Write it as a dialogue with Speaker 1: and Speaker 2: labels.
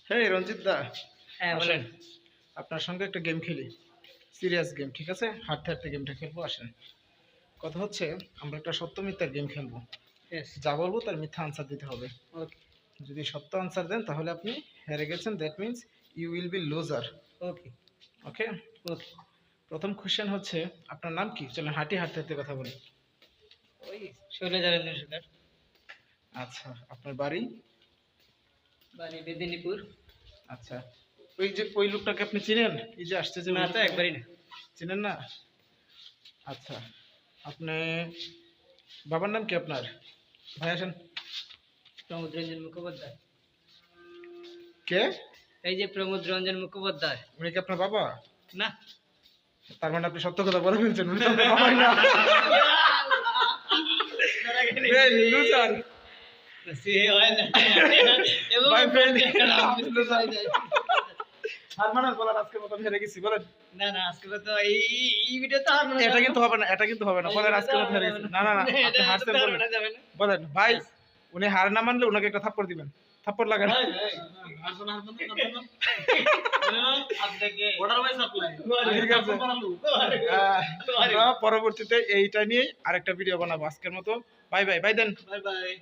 Speaker 1: হ্যাঁ রঞ্জিত দা,
Speaker 2: হ্যাঁ
Speaker 1: আসেন
Speaker 2: বলেন।
Speaker 1: আপনার সঙ্গে একটা গেম খেলি, সিরিয়াস গেম, ঠিক আছে? হাঁটতে হাঁটতে গেমটা খেলবো, আসেন। কথা হচ্ছে আমরা একটা সত্য মিথ্যার গেম খেলবো।
Speaker 2: ইয়েস।
Speaker 1: যা বলবো তার মিথ্যা আনসার দিতে হবে।
Speaker 2: ওকে।
Speaker 1: যদি সত্য আনসার দেন তাহলে আপনি হেরে গেছেন, that means you will be loser.
Speaker 2: Okay.
Speaker 1: Okay,
Speaker 2: okay.
Speaker 1: প্রথম কোশ্চেন হচ্ছে আপনার নাম কি? চলেন হাঁটি হাঁটতে হাঁটতে কথা বলি।
Speaker 2: ওই শৈলজারেন্দ্র সরকার।
Speaker 1: আচ্ছা, আপনার বাড়ি?
Speaker 2: বাড়ি মেদিনীপুর।
Speaker 1: আচ্ছা, ওই যে ওই লোকটাকে আপনি চিনেন? এই যে আসছে যে
Speaker 2: না তো একবারই না।
Speaker 1: চিনেন না? আচ্ছা, আপনি বাবার নাম কি আপনার? ভাই আসেন।
Speaker 2: প্রমোদ রঞ্জন মুখোপাধ্যায়।
Speaker 1: কে?
Speaker 2: এই যে প্রমোদ রঞ্জন মুখোপাধ্যায়।
Speaker 1: উনি কি আপনার বাবা?
Speaker 2: না।
Speaker 1: তার মানে আপনি সত্য কথা বলে ফেলছেন, উনি তো আপনার বাবাই না। এই loser!
Speaker 2: সে হয় না। এবং
Speaker 1: My friend,
Speaker 2: আপনি loser হয়ে যায়।
Speaker 1: হার মানার বলার আজকের মতো হেরে গেছি, বলেন।
Speaker 2: না না আজকে তো এই ভিডিও তো আর
Speaker 1: এটা কিন্তু হবে না, এটা কিন্তু হবে না, বলেন আজকের মতো হেরে গেছি। না না না, আপনি হারছেন, বলেন।
Speaker 2: যাবে না।
Speaker 1: বলেন ভাই, উনি হার না মানলে ওনাকে একটা থাপ্পড় দিবেন, থাপ্পড় লাগান। ঠিক আছে, আমরা পরবর্তীতে এইটা নিয়ে আরেকটা ভিডিও বানাবো। আজকের মতো bye bye, bye then.
Speaker 2: Bye by.